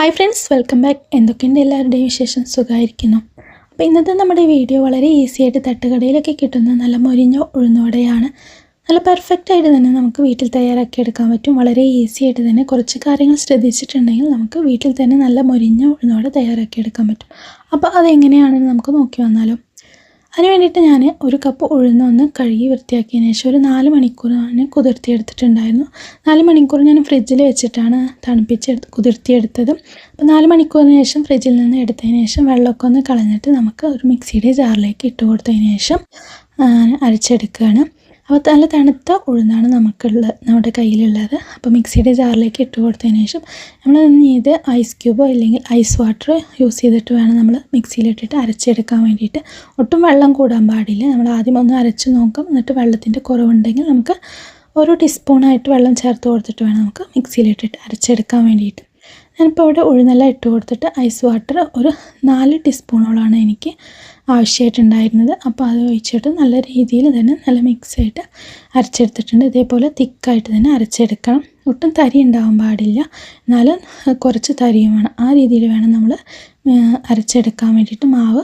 Hi friends, welcome back. എന്തൊക്കെയുണ്ട് എല്ലാവരുടെയും വിശേഷം? സുഖമായിരിക്കുന്നു. അപ്പോൾ ഇന്നത്തെ നമ്മുടെ വീഡിയോ വളരെ ഈസി ആയിട്ട് തട്ടുകടയിലൊക്കെ കിട്ടുന്ന നല്ല മൊരിഞ്ഞ ഉഴുന്നുവടയാണ്. നല്ല പെർഫെക്റ്റ് ആയിട്ട് തന്നെ നമുക്ക് വീട്ടിൽ തയ്യാറാക്കി എടുക്കാൻ പറ്റും. വളരെ ഈസി ആയിട്ട് തന്നെ കുറച്ച് കാര്യങ്ങൾ ശ്രദ്ധിച്ചിട്ടുണ്ടെങ്കിൽ നമുക്ക് വീട്ടിൽ തന്നെ നല്ല മൊരിഞ്ഞ ഉഴുന്നുവട തയ്യാറാക്കി എടുക്കാൻ പറ്റും. അപ്പോൾ അതെങ്ങനെയാണെന്ന് നമുക്ക് നോക്കി വന്നാലോ. അതിന് വേണ്ടിയിട്ട് ഞാൻ ഒരു കപ്പ് ഉഴുന്നൊന്ന് കഴുകി വൃത്തിയാക്കിയതിന് ശേഷം ഒരു 4 മണിക്കൂർ ഞാൻ കുതിർത്തിയെടുത്തിട്ടുണ്ടായിരുന്നു. 4 മണിക്കൂർ ഞാൻ ഫ്രിഡ്ജിൽ വെച്ചിട്ടാണ് കുതിർത്തിയെടുത്തത്. അപ്പോൾ 4 മണിക്കൂറിന് ശേഷം ഫ്രിഡ്ജിൽ നിന്ന് എടുത്തതിന് ശേഷം വെള്ളമൊക്കെ ഒന്ന് കളഞ്ഞിട്ട് നമുക്ക് ഒരു മിക്സിയുടെ ജാറിലേക്ക് ഇട്ട് കൊടുത്തതിന് ശേഷം അരച്ചെടുക്കുകയാണ്. അപ്പോൾ നല്ല തണുത്ത ഉഴുന്നാണ് നമ്മുടെ കയ്യിലുള്ളത്. അപ്പോൾ മിക്സിയുടെ ജാറിലേക്ക് ഇട്ട് കൊടുത്തതിന് ശേഷം നമ്മൾ ഇത് ഐസ് ക്യൂബോ അല്ലെങ്കിൽ ഐസ് വാട്ടർ യൂസ് ചെയ്തിട്ട് വേണം നമ്മൾ മിക്സിയിലിട്ടിട്ട് അരച്ചെടുക്കാൻ വേണ്ടിയിട്ട്. ഒട്ടും വെള്ളം കൂടാൻ പാടില്ല. നമ്മൾ ആദ്യം ഒന്ന് അരച്ച് നോക്കാം. എന്നിട്ട് വെള്ളത്തിൻ്റെ കുറവുണ്ടെങ്കിൽ നമുക്ക് ഒരു ടീസ്പൂണായിട്ട് വെള്ളം ചേർത്ത് കൊടുത്തിട്ട് വേണം നമുക്ക് മിക്സിയിലിട്ടിട്ട് അരച്ചെടുക്കാൻ വേണ്ടിയിട്ട്. ഞാനിപ്പോൾ ഇവിടെ ഉഴുന്നെല്ലാം ഇട്ട് കൊടുത്തിട്ട് ഐസ് വാട്ടർ ഒരു 4 ടീസ്പൂണോളാണ് എനിക്ക് ആവശ്യമായിട്ടുണ്ടായിരുന്നത്. അപ്പോൾ അത് ഒഴിച്ചിട്ട് നല്ല രീതിയിൽ തന്നെ നല്ല മിക്സായിട്ട് അരച്ചെടുത്തിട്ടുണ്ട്. ഇതേപോലെ തിക്കായിട്ട് തന്നെ അരച്ചെടുക്കണം. ഒട്ടും തരി ഉണ്ടാവാൻ പാടില്ല, എന്നാലും കുറച്ച് തരിയും വേണം. ആ രീതിയിൽ വേണം നമ്മൾ അരച്ചെടുക്കാൻ വേണ്ടിയിട്ട് മാവ്.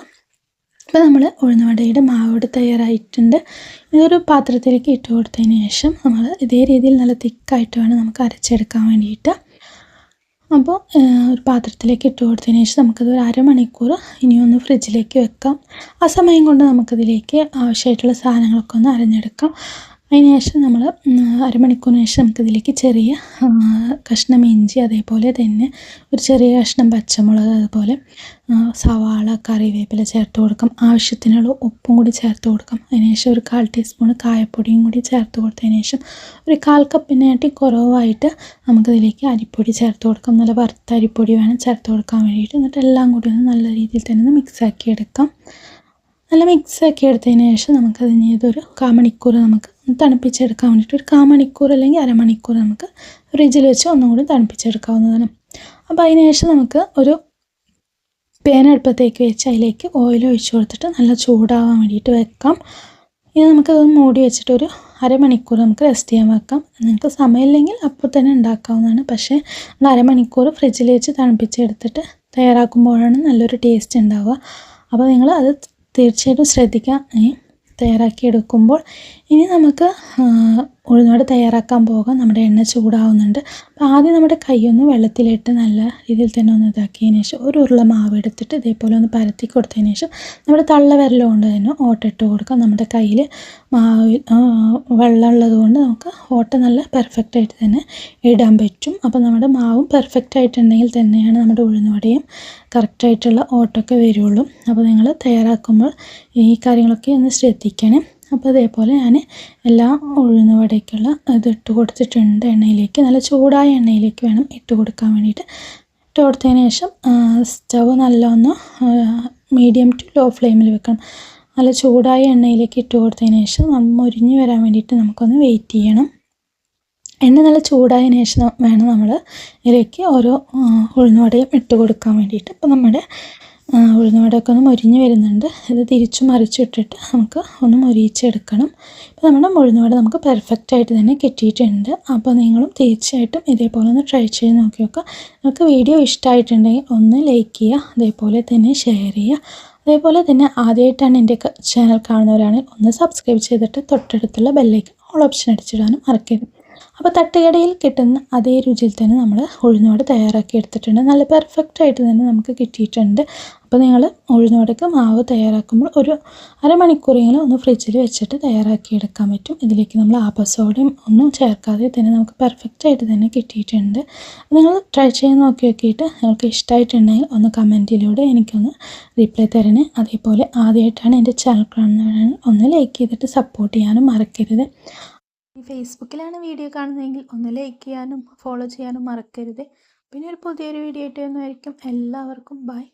അപ്പോൾ നമ്മൾ ഉഴുന്നുവടയുടെ മാവ് തയ്യാറായിട്ടുണ്ട്. ഇതൊരു പാത്രത്തിലേക്ക് ഇട്ട് കൊടുത്തതിന് ശേഷം നമ്മൾ ഇതേ രീതിയിൽ നല്ല തിക്കായിട്ട് വേണം നമുക്ക് അരച്ചെടുക്കാൻ വേണ്ടിയിട്ട്. അപ്പോൾ ഒരു പാത്രത്തിലേക്ക് ഇട്ട് കൊടുത്തതിന് ശേഷം നമുക്കത് ഒരു അരമണിക്കൂർ ഇനിയൊന്ന് ഫ്രിഡ്ജിലേക്ക് വെക്കാം. ആ സമയം കൊണ്ട് നമുക്കതിലേക്ക് ആവശ്യമായിട്ടുള്ള സാധനങ്ങളൊക്കെ ഒന്ന് അരഞ്ഞെടുക്കാം. അതിന് ശേഷം നമ്മൾ അരമണിക്കൂറിന് ശേഷം നമുക്കിതിലേക്ക് ചെറിയ കഷ്ണം ഇഞ്ചി, അതേപോലെ തന്നെ ഒരു ചെറിയ കഷ്ണം പച്ചമുളക്, അതുപോലെ സവാള, കറിവേപ്പില ചേർത്ത് കൊടുക്കാം. ആവശ്യത്തിനുള്ള ഉപ്പും കൂടി ചേർത്ത് കൊടുക്കാം. അതിന് ശേഷം ഒരു 1/4 ടീസ്പൂൺ കായപ്പൊടിയും കൂടി ചേർത്ത് കൊടുത്തതിന് ശേഷം ഒരു 1/4 കപ്പിനായിട്ട് കുറവായിട്ട് നമുക്കിതിലേക്ക് അരിപ്പൊടി ചേർത്ത് കൊടുക്കാം. നല്ല വറുത്ത അരിപ്പൊടി വേണം ചേർത്ത് കൊടുക്കാൻ വേണ്ടിയിട്ട്. എന്നിട്ട് എല്ലാം കൂടി ഒന്ന് നല്ല രീതിയിൽ തന്നെ ഒന്ന് മിക്സാക്കി എടുക്കാം. നല്ല മിക്സാക്കി എടുത്തതിന് ശേഷം നമുക്കതിന് ഇതൊരു 1/4 മണിക്കൂർ നമുക്ക് തണുപ്പിച്ചെടുക്കാൻ വേണ്ടിയിട്ട് ഒരു 1/4 മണിക്കൂർ അല്ലെങ്കിൽ അരമണിക്കൂർ നമുക്ക് ഫ്രിഡ്ജിൽ വെച്ച് ഒന്നും കൂടി തണുപ്പിച്ചെടുക്കാവുന്നതാണ്. അപ്പോൾ അതിന് ശേഷം നമുക്ക് ഒരു പാൻ അടുപ്പത്തേക്ക് വെച്ച് അതിലേക്ക് ഓയിൽ ഒഴിച്ച് കൊടുത്തിട്ട് നല്ല ചൂടാവാൻ വേണ്ടിയിട്ട് വെക്കാം. ഇനി നമുക്കത് മൂടി വെച്ചിട്ട് ഒരു അരമണിക്കൂർ നമുക്ക് റെസ്റ്റ് ചെയ്യാൻ വെക്കാം. നിങ്ങൾക്ക് സമയമില്ലെങ്കിൽ അപ്പോൾ തന്നെ ഉണ്ടാക്കാവുന്നതാണ്. പക്ഷേ നമ്മൾ അരമണിക്കൂർ ഫ്രിഡ്ജിൽ വെച്ച് തണുപ്പിച്ചെടുത്തിട്ട് തയ്യാറാക്കുമ്പോഴാണ് നല്ലൊരു ടേസ്റ്റ് ഉണ്ടാവുക. അപ്പോൾ നിങ്ങൾ അത് തീർച്ചയായിട്ടും ശ്രദ്ധിക്കാം തയ്യാറാക്കിയെടുക്കുമ്പോൾ. ഇനി നമുക്ക് ഉഴുന്നുവട തയ്യാറാക്കാൻ പോകാം. നമ്മുടെ എണ്ണ ചൂടാവുന്നുണ്ട്. അപ്പോൾ ആദ്യം നമ്മുടെ കൈയൊന്ന് വെള്ളത്തിലിട്ട് നല്ല രീതിയിൽ തന്നെ ഒന്ന് ഇതാക്കിയതിന് ശേഷം ഒരു ഉരുള മാവ് എടുത്തിട്ട് ഇതേപോലെ ഒന്ന് പരത്തി കൊടുത്തതിന് ശേഷം നമ്മുടെ തള്ളവിരൽ കൊണ്ട് തന്നെ ഓട്ടിട്ട് കൊടുക്കാം. നമ്മുടെ കയ്യിൽ മാവിൽ വെള്ളം ഉള്ളത് കൊണ്ട് നമുക്ക് ഓട്ട നല്ല പെർഫെക്റ്റായിട്ട് തന്നെ ഇടാൻ പറ്റും. അപ്പോൾ നമ്മുടെ മാവും പെർഫെക്റ്റ് ആയിട്ടുണ്ടെങ്കിൽ തന്നെയാണ് നമ്മുടെ ഉഴുന്നുവടയും കറക്റ്റായിട്ടുള്ള ഓട്ടമൊക്കെ വരുള്ളൂ. അപ്പോൾ നിങ്ങൾ തയ്യാറാക്കുമ്പോൾ ഈ കാര്യങ്ങളൊക്കെ ഒന്ന് ശ്രദ്ധിക്കണം. അപ്പോൾ അതേപോലെ ഞാൻ എല്ലാ ഉഴുന്നുവടയ്ക്കുള്ള ഇതിട്ട് കൊടുത്തിട്ടുണ്ട് എണ്ണയിലേക്ക്. നല്ല ചൂടായ എണ്ണയിലേക്ക് വേണം ഇട്ട് കൊടുക്കാൻ വേണ്ടിയിട്ട്. ഇട്ട് കൊടുത്തതിന് ശേഷം സ്റ്റവ് നല്ലൊന്ന് മീഡിയം ടു ലോ ഫ്ലെയിമിൽ വെക്കണം. നല്ല ചൂടായ എണ്ണയിലേക്ക് ഇട്ട് കൊടുത്തതിന് ശേഷം മൊരിഞ്ഞ് വരാൻ വേണ്ടിയിട്ട് നമുക്കൊന്ന് വെയിറ്റ് ചെയ്യണം. എണ്ണ നല്ല ചൂടായതിന് ശേഷം വേണം നമ്മൾ ഇതിലേക്ക് ഓരോ ഉഴുന്നുവടയും ഇട്ട് കൊടുക്കാൻ വേണ്ടിയിട്ട്. അപ്പോൾ നമ്മുടെ ഉഴുന്നുവടയൊക്കെ ഒന്ന് മൊരിഞ്ഞ് വരുന്നുണ്ട്. ഇത് തിരിച്ചു മറിച്ചിട്ടിട്ട് നമുക്ക് ഒന്ന് മൊരിയിച്ചെടുക്കണം. ഇപ്പോൾ നമ്മുടെ ഉഴുന്നുവട നമുക്ക് പെർഫെക്റ്റായിട്ട് തന്നെ കിട്ടിയിട്ടുണ്ട്. അപ്പോൾ നിങ്ങളും തീർച്ചയായിട്ടും ഇതേപോലെ ഒന്ന് ട്രൈ ചെയ്ത് നോക്കി നോക്കുക. നിങ്ങൾക്ക് വീഡിയോ ഇഷ്ടമായിട്ടുണ്ടെങ്കിൽ ഒന്ന് ലൈക്ക് ചെയ്യുക, അതേപോലെ തന്നെ ഷെയർ ചെയ്യുക. അതേപോലെ തന്നെ ആദ്യമായിട്ടാണ് എൻ്റെ ചാനൽ കാണുന്നവരാണെങ്കിൽ ഒന്ന് സബ്സ്ക്രൈബ് ചെയ്തിട്ട് തൊട്ടടുത്തുള്ള ബെല്ലൈക്കൺ ഓൾ ഓപ്ഷൻ അടിച്ചിടാനും മറക്കരുത്. അപ്പോൾ തട്ടുകടയിൽ കിട്ടുന്ന അതേ രുചിയിൽ തന്നെ നമ്മൾ ഉഴുന്നുവട തയ്യാറാക്കി എടുത്തിട്ടുണ്ട്. നല്ല പെർഫെക്റ്റായിട്ട് തന്നെ നമുക്ക് കിട്ടിയിട്ടുണ്ട്. അപ്പോൾ നിങ്ങൾ ഉഴുന്നുവടക്ക് മാവ് തയ്യാറാക്കുമ്പോൾ ഒരു അരമണിക്കൂറെങ്കിലും ഒന്ന് ഫ്രിഡ്ജിൽ വെച്ചിട്ട് തയ്യാറാക്കി എടുക്കാൻ പറ്റും. ഇതിലേക്ക് നമ്മൾ ആപസോഡയും ഒന്നും ചേർക്കാതെ തന്നെ നമുക്ക് പെർഫെക്റ്റായിട്ട് തന്നെ കിട്ടിയിട്ടുണ്ട്. നിങ്ങൾ ട്രൈ ചെയ്ത് നോക്കിയിട്ട് നിങ്ങൾക്ക് ഇഷ്ടമായിട്ടുണ്ടെങ്കിൽ ഒന്ന് കമൻറ്റിലൂടെ എനിക്കൊന്ന് റിപ്ലൈ തരണേ. അതേപോലെ ആദ്യമായിട്ടാണ് എൻ്റെ ചാനൽ കാണുന്നവരാണെങ്കിൽ ഒന്ന് ലൈക്ക് ചെയ്തിട്ട് സപ്പോർട്ട് ചെയ്യാനും മറക്കരുത്. ഫേസ്ബുക്കിലാണ് വീഡിയോ കാണുന്നതെങ്കിൽ ഒന്ന് ലൈക്ക് ചെയ്യാനും ഫോളോ ചെയ്യാനും മറക്കരുത്. പിന്നെ ഒരു പുതിയൊരു വീഡിയോ ആയിട്ട് വരുന്നതായിരിക്കും. എല്ലാവർക്കും ബൈ.